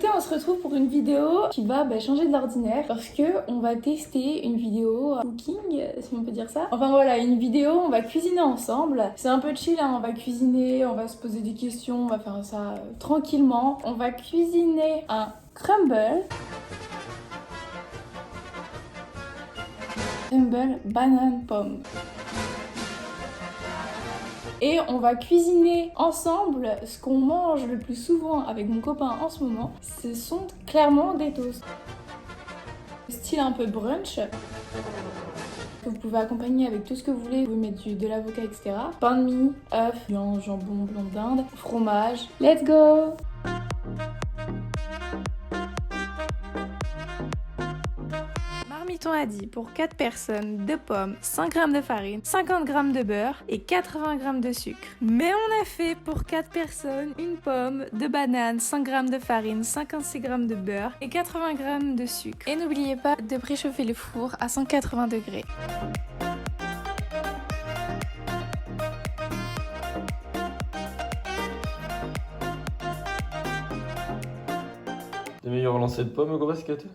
Écoutez, on se retrouve pour une vidéo qui va changer de l'ordinaire parce que on va tester une vidéo cooking, si on peut dire ça. Enfin voilà, une vidéo, on va cuisiner ensemble. C'est un peu chill, hein, on va cuisiner, on va se poser des questions, on va faire ça tranquillement. On va cuisiner un crumble. Crumble banane pomme. Et on va cuisiner ensemble ce qu'on mange le plus souvent avec mon copain en ce moment. Ce sont clairement des toasts. Style un peu brunch. Vous pouvez accompagner avec tout ce que vous voulez. Vous pouvez mettre de l'avocat, etc. Pain de mie, œufs, viande, jambon, blanc de dinde, fromage. Let's go! Marmiton a dit pour 4 personnes, 2 pommes, 5 g de farine, 50 g de beurre et 80 g de sucre. Mais on a fait pour 4 personnes, une pomme, 2 bananes, 5 g de farine, 56 g de beurre et 80 g de sucre. Et n'oubliez pas de préchauffer le four à 180 degrés. Les meilleurs lancers de pommes au basket.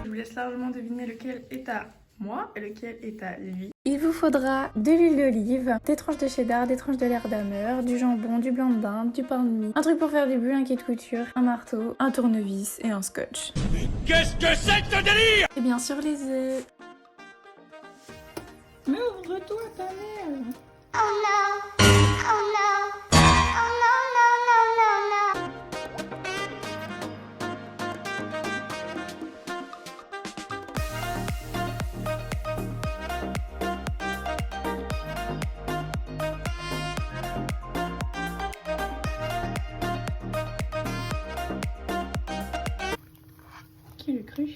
Je vous laisse largement deviner lequel est à moi et lequel est à lui. Il vous faudra de l'huile d'olive, des tranches de cheddar, des tranches de l'air d'ameur, du jambon, du blanc de dinde, du pain de mie, un truc pour faire des bulles, un kit de couture, un marteau, un tournevis et un scotch. Mais qu'est-ce que c'est que ce délire? Et bien sûr les œufs. Mais ouvre-toi ta mère. Oh no! Oh no! Oh no, no, no, no, no! Qui le cru?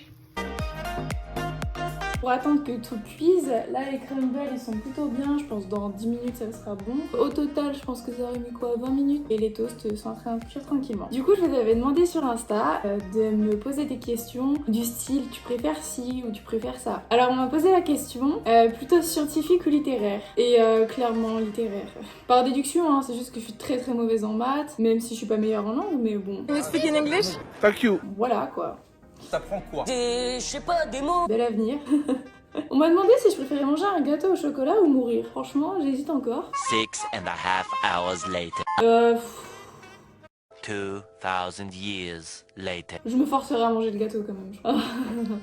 Pour attendre que tout cuise, là les crumbles ils sont plutôt bien, je pense dans 10 minutes ça sera bon. Au total je pense que ça aurait mis quoi, 20 minutes et les toasts sont en train de cuire tranquillement. Du coup je vous avais demandé sur Insta de me poser des questions du style tu préfères ci ou tu préfères ça. Alors on m'a posé la question plutôt scientifique ou littéraire et clairement littéraire. Par déduction hein, c'est juste que je suis très très mauvaise en maths, même si je suis pas meilleure en langue mais bon. Can you speak in English? Fuck you. Voilà quoi. T'apprends quoi? Je sais pas, des mots. Bel avenir. On m'a demandé si je préférais manger un gâteau au chocolat ou mourir. Franchement, j'hésite encore. 6.5 hours later. 2000 years later. Je me forcerai à manger le gâteau quand même. Je crois.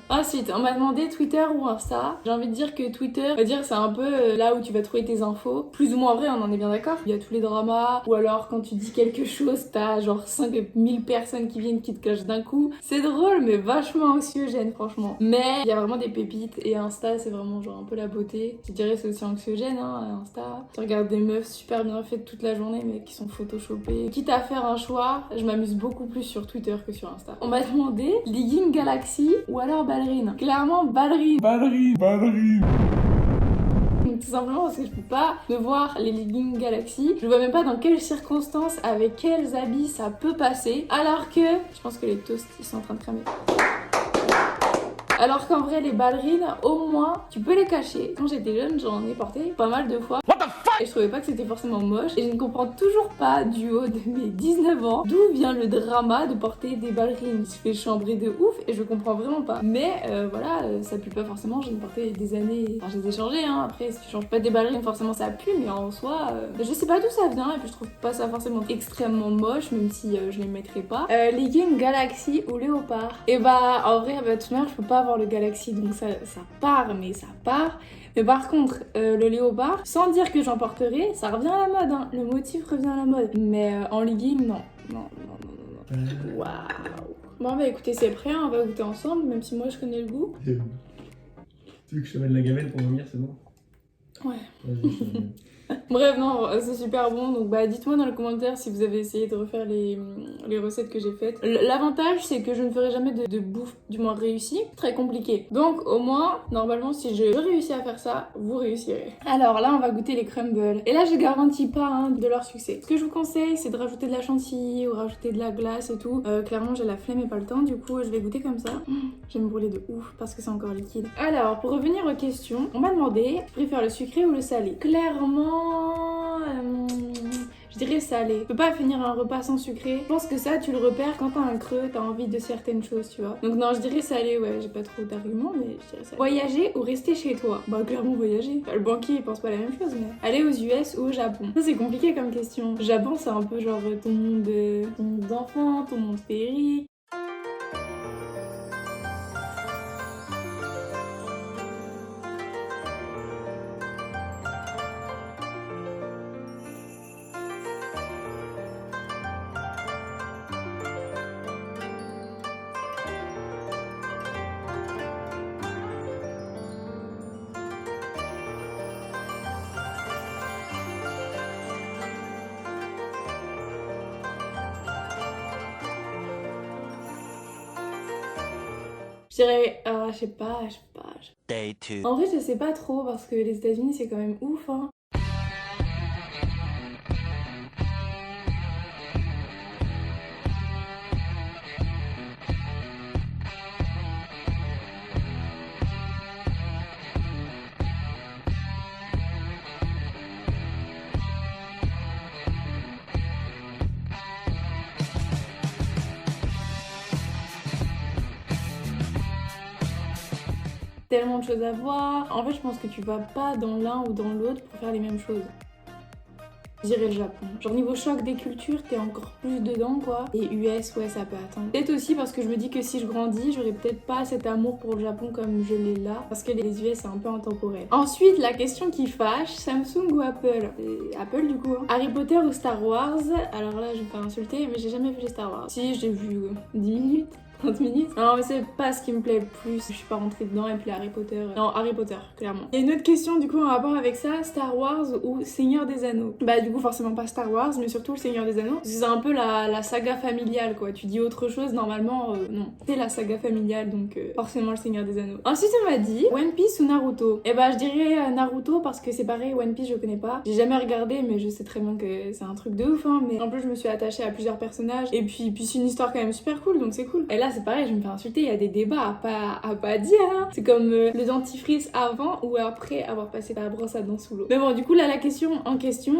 Ensuite, on m'a demandé Twitter ou Insta. J'ai envie de dire que Twitter, on va dire c'est un peu là où tu vas trouver tes infos. Plus ou moins vrai, on en est bien d'accord. Il y a tous les dramas. Ou alors quand tu dis quelque chose, t'as genre 5000 personnes qui viennent qui te clashent d'un coup. C'est drôle mais vachement anxiogène franchement. Mais il y a vraiment des pépites et Insta c'est vraiment genre un peu la beauté. Je dirais c'est aussi anxiogène hein, Insta. Tu regardes des meufs super bien faites toute la journée mais qui sont photoshopées. Quitte à faire un choix, je m'amuse beaucoup plus sur Twitter que sur Insta. On m'a demandé legging Galaxy ou alors ballerine. Clairement ballerine. Ballerine. Tout simplement parce que je peux pas me voir les leggings Galaxy. Je vois même pas dans quelles circonstances, avec quels habits ça peut passer. Alors que je pense que les toasts ils sont en train de cramer. Alors qu'en vrai les ballerines, au moins tu peux les cacher. Quand j'étais jeune j'en ai porté pas mal de fois. What the fuck? Et je trouvais pas que c'était forcément moche. Et je ne comprends toujours pas du haut de mes 19 ans d'où vient le drama de porter des ballerines. Je fais chambrer de ouf et je comprends vraiment pas. Mais voilà, ça pue pas forcément. J'en ai porté des années. Enfin je les ai changées hein. Après si tu changes pas des ballerines forcément ça pue. Mais en soi, je sais pas d'où ça vient. Et puis je trouve pas ça forcément extrêmement moche. Même si je les mettrais pas. Leggings Galaxy ou Léopard. Et bah en vrai, de toute manière je peux pas avoir War le Galaxy, donc ça part, mais ça part. Mais par contre, le léopard, sans dire que j'en porterai, ça revient à la mode, hein. Le motif revient à la mode. Mais en legging, non. Waouh. Bon bah écoutez, c'est prêt, on va goûter ensemble, même si moi je connais le goût. Tu veux que je te mette la gamelle pour vomir, c'est bon? Ouais. Vas-y, je te mets. Bref, non, c'est super bon. Donc bah dites-moi dans les commentaires si vous avez essayé de refaire les recettes que j'ai faites. L'avantage c'est que je ne ferai jamais de bouffe du moins réussie. Très compliqué. Donc au moins, normalement si je réussis à faire ça, vous réussirez. Alors là on va goûter les crumbles. Et là je garantis pas hein, de leur succès. Ce que je vous conseille c'est de rajouter de la chantilly ou rajouter de la glace et tout. Clairement j'ai la flemme et pas le temps. Du coup je vais goûter comme ça. Je vais me brûler de ouf parce que c'est encore liquide. Alors pour revenir aux questions, on m'a demandé je préfère le sucré ou le salé. Clairement je dirais salé. Tu peux pas finir un repas sans sucré. Je pense que ça, tu le repères quand t'as un creux, t'as envie de certaines choses, tu vois. Donc non, je dirais salé, ouais, j'ai pas trop d'arguments, mais je dirais salé. Voyager ou rester chez toi? Bah clairement voyager. Le banquier, il pense pas la même chose, mais... Aller aux US ou au Japon? Ça, c'est compliqué comme question. Le Japon, c'est un peu genre ton monde d'enfant, ton monde féerique. Je dirais, je sais pas. Day 2. En vrai, je sais pas trop parce que les États-Unis c'est quand même ouf, hein. Tellement de choses à voir. En fait, je pense que tu vas pas dans l'un ou dans l'autre pour faire les mêmes choses. Je dirais le Japon. Genre niveau choc des cultures, t'es encore plus dedans quoi. Et US, ouais, ça peut attendre. Peut-être aussi parce que je me dis que si je grandis, j'aurai peut-être pas cet amour pour le Japon comme je l'ai là. Parce que les US, c'est un peu intemporel. Ensuite, la question qui fâche, Samsung ou Apple? Apple du coup. Hein. Harry Potter ou Star Wars? Alors là, je vais me faire insulter, mais j'ai jamais vu les Star Wars. Si, j'ai vu 10 minutes. 30 minutes. Non mais c'est pas ce qui me plaît le plus. Je suis pas rentrée dedans et puis Harry Potter. Non, Harry Potter, clairement. Il y a une autre question du coup en rapport avec ça, Star Wars ou Seigneur des Anneaux? Bah du coup forcément pas Star Wars, mais surtout le Seigneur des Anneaux. C'est un peu la saga familiale quoi. Tu dis autre chose normalement, non. C'est la saga familiale donc forcément le Seigneur des Anneaux. Ensuite on m'a dit One Piece ou Naruto? Et bah je dirais Naruto parce que c'est pareil, One Piece je connais pas. J'ai jamais regardé mais je sais très bien que c'est un truc de ouf hein. Mais en plus je me suis attachée à plusieurs personnages et puis c'est une histoire quand même super cool donc c'est cool. Et là c'est pareil, je vais me faire insulter, il y a des débats à pas dire hein. C'est comme le dentifrice avant ou après avoir passé la brosse à dents sous l'eau. Mais bon du coup là la question en question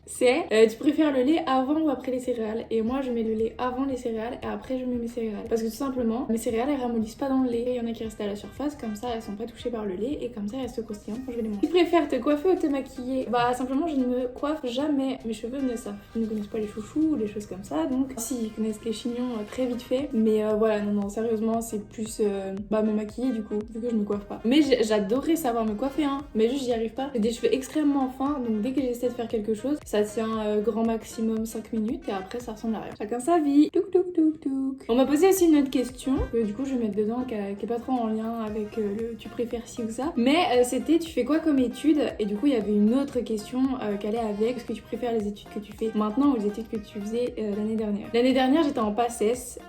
c'est tu préfères le lait avant ou après les céréales? Et moi je mets le lait avant les céréales et après je mets mes céréales. Parce que tout simplement mes céréales elles ramollissent pas dans le lait. Il y en a qui restent à la surface comme ça elles sont pas touchées par le lait et comme ça elles restent croustillantes quand je vais les manger. Tu préfères te coiffer ou te maquiller? Bah simplement je ne me coiffe jamais. Mes cheveux ne connaissent pas les chouchous ou les choses comme ça donc si ils connaissent les chignons très vite fait. Mais voilà non sérieusement c'est plus me maquiller du coup vu que je me coiffe pas. Mais j'adorerais savoir me coiffer hein. Mais juste j'y arrive pas. J'ai des cheveux extrêmement fins donc dès que j'essaie de faire quelque chose ça tient grand maximum 5 minutes et après ça ressemble à rien. Chacun sa vie. Touk touk touk touk. On m'a posé aussi une autre question que du coup je vais mettre dedans qui est pas trop en lien avec le tu préfères ci ou ça. Mais c'était tu fais quoi comme études? Et du coup il y avait une autre question qui allait avec est-ce que tu préfères les études que tu fais maintenant ou les études que tu faisais l'année dernière? L'année dernière j'étais en PACES.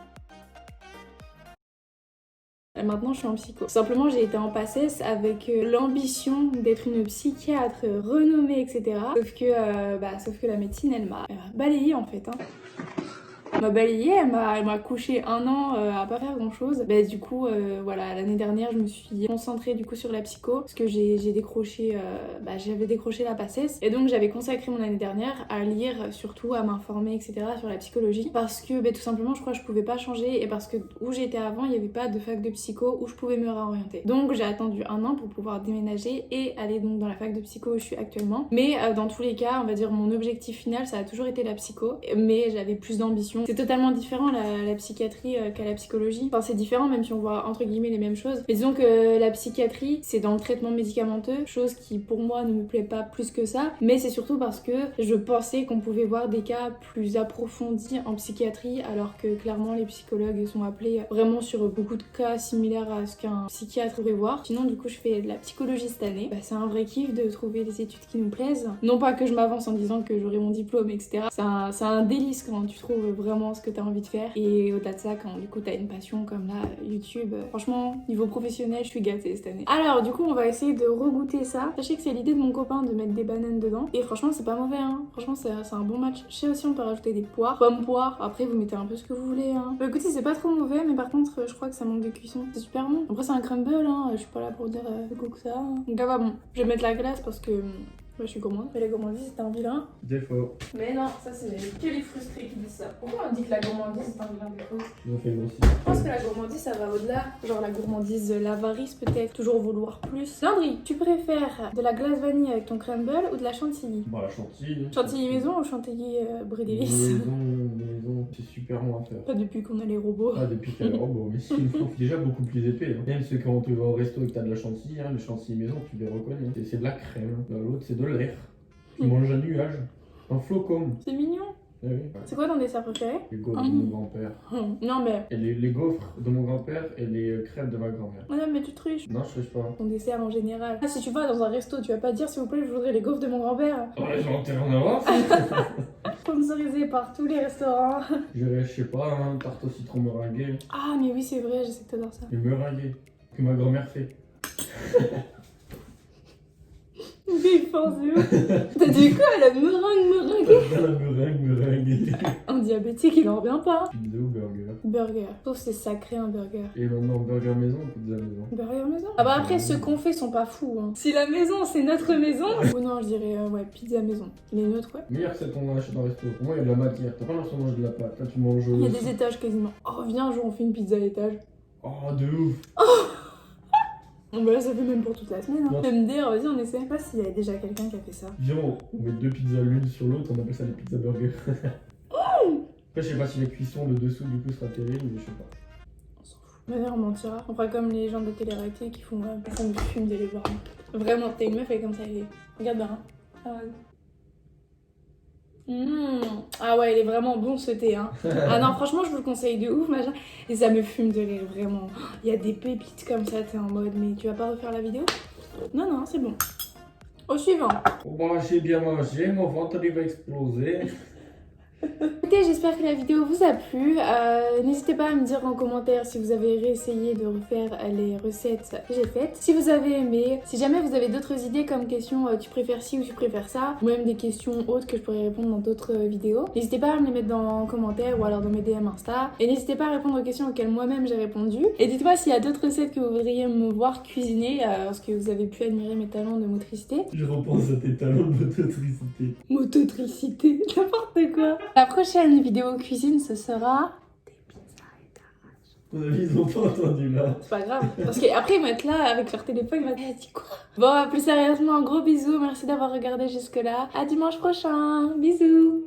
Maintenant je suis en psycho. Simplement j'ai été en PACES avec l'ambition d'être une psychiatre renommée etc. Sauf que la médecine elle m'a balayée en fait hein. Elle m'a balayée, elle m'a couché 1 an à pas faire grand chose. Bah du coup voilà l'année dernière je me suis concentrée du coup sur la psycho parce que j'ai décroché j'avais décroché la PACES et donc j'avais consacré mon année dernière à lire surtout à m'informer etc sur la psychologie parce que tout simplement je crois que je pouvais pas changer et parce que où j'étais avant il y avait pas de fac de psycho où je pouvais me réorienter. Donc j'ai attendu 1 an pour pouvoir déménager et aller donc dans la fac de psycho où je suis actuellement. Mais dans tous les cas on va dire mon objectif final ça a toujours été la psycho mais j'avais plus d'ambition. C'est C'est totalement différent la psychiatrie qu'à la psychologie. Enfin, c'est différent même si on voit entre guillemets les mêmes choses. Mais disons que la psychiatrie, c'est dans le traitement médicamenteux, chose qui pour moi ne me plaît pas plus que ça. Mais c'est surtout parce que je pensais qu'on pouvait voir des cas plus approfondis en psychiatrie, alors que clairement les psychologues sont appelés vraiment sur beaucoup de cas similaires à ce qu'un psychiatre pourrait voir. Sinon, du coup, je fais de la psychologie cette année. Bah, c'est un vrai kiff de trouver des études qui nous plaisent. Non pas que je m'avance en disant que j'aurai mon diplôme, etc. C'est un délice quand tu trouves vraiment ce que t'as envie de faire. Et au-delà de ça, quand du coup t'as une passion comme là, YouTube, franchement, niveau professionnel, je suis gâtée cette année. Alors, du coup, on va essayer de regoûter ça. Sachez que c'est l'idée de mon copain de mettre des bananes dedans. Et franchement, c'est pas mauvais, hein. Franchement, c'est un bon match. Je sais aussi, on peut rajouter des poires, pommes, poires. Après, vous mettez un peu ce que vous voulez, hein. Bah, écoutez, c'est pas trop mauvais, mais par contre, je crois que ça manque de cuisson. C'est super bon. Après, c'est un crumble, hein. Je suis pas là pour dire le goût que ça. Donc, là, bon. Je vais mettre la glace parce que. Bah, je suis gourmande. Mais la gourmandise, c'est un vilain. Défaut. Mais non, ça, c'est que les frustrés qui disent ça. Pourquoi on dit que la gourmandise, c'est un vilain défaut? Ils ont fait le aussi. Je pense que la gourmandise, ça va au-delà. Genre la gourmandise, l'avarice peut-être. Toujours vouloir plus. Landry, tu préfères de la glace vanille avec ton crumble ou de la chantilly? Bah, la chantilly. Chantilly maison ou chantilly brédélis? Maison, c'est super bon à faire. Pas depuis qu'on a les robots. Ah, depuis qu'il y a le robot, mais sinon, c'est déjà beaucoup plus épais. Hein. Même ceux quand tu vas au resto et que t'as de la chantilly, hein, les chantilly maison, tu les reconnais. C'est de la crème. L'autre, c'est de l'air. Tu manges un nuage. Un flocon. C'est mignon. Eh oui. C'est quoi ton dessert préféré? Les gaufres de mon grand-père. Non mais... Et les gaufres de mon grand-père et les crêpes de ma grand-mère. Non mais tu triches. Non, je triche pas. Ton dessert en général. Ah, si tu vas dans un resto, tu vas pas dire s'il vous plaît, je voudrais les gaufres de mon grand-père. Oh, les gens en avant. Sponsorisé par tous les restaurants. J'irais, je sais pas, un tarte au citron meringuée. Ah mais oui, c'est vrai, je sais que t'adores ça. Les meringués que ma grand-mère fait. Mais pense de ouf. T'as dit quoi, la meringue? La meringue. Un diabétique, il en revient pas. Pizza ou burger. Burger. Je trouve que c'est sacré un burger. Et maintenant, burger maison ou pizza maison? Burger maison? Ah bah après, ceux qu'on fait sont pas fous. Hein. Si la maison, c'est notre maison. Ou non, je dirais, ouais, pizza maison. Les nôtres, ouais. Meilleur que celle qu'on achète dans le resto. Pour moi, il y a de la matière. T'as pas l'impression de manger de la pâte. Là, tu manges. Il y a des étages quasiment. Oh, viens un jour, on fait une pizza à l'étage. Oh, de ouf. Bon bah là, ça fait même pour toute la semaine. Hein. Non. MDR, vas-y, on essaie. Je sais pas s'il y a déjà quelqu'un qui a fait ça. Viens, on met deux pizzas l'une sur l'autre, on appelle ça des pizzas burgers. Après, je sais pas si la cuisson, le dessous, du coup, sera terrible, mais je sais pas. On s'en fout. Venez, on mentira. On fera comme les gens de télé-réalité qui font du film de les voir. Vraiment, t'es une meuf, elle est comme ça, elle est. Regarde bien. Hein. Ah ouais. Ah ouais, il est vraiment bon ce thé, hein. Ah non, franchement, je vous le conseille de ouf, machin. Et ça me fume de rire, vraiment. Il y a des pépites comme ça, t'es en mode, mais tu vas pas refaire la vidéo? Non, non, c'est bon. Au suivant. Bon, j'ai bien mangé, mon ventre il va exploser. Écoutez, j'espère que la vidéo vous a plu. N'hésitez pas à me dire en commentaire si vous avez réessayé de refaire les recettes que j'ai faites. Si vous avez aimé, si jamais vous avez d'autres idées comme question tu préfères ci ou tu préfères ça, ou même des questions autres que je pourrais répondre dans d'autres vidéos, n'hésitez pas à me les mettre en commentaire ou alors dans mes DM Insta. Et n'hésitez pas à répondre aux questions auxquelles moi-même j'ai répondu. Et dites-moi s'il y a d'autres recettes que vous voudriez me voir cuisiner parce que vous avez pu admirer mes talents de motricité. Je repense à tes talents de mototricité. Mototricité, n'importe quoi. La prochaine vidéo cuisine, ce sera des pizzas étage. Ton avis, ils ont pas entendu là. C'est pas grave, parce qu'après ils vont être là avec leur téléphone, ils vont dire dis quoi? Bon, plus sérieusement, un gros bisou, merci d'avoir regardé jusque là. À dimanche prochain, bisous.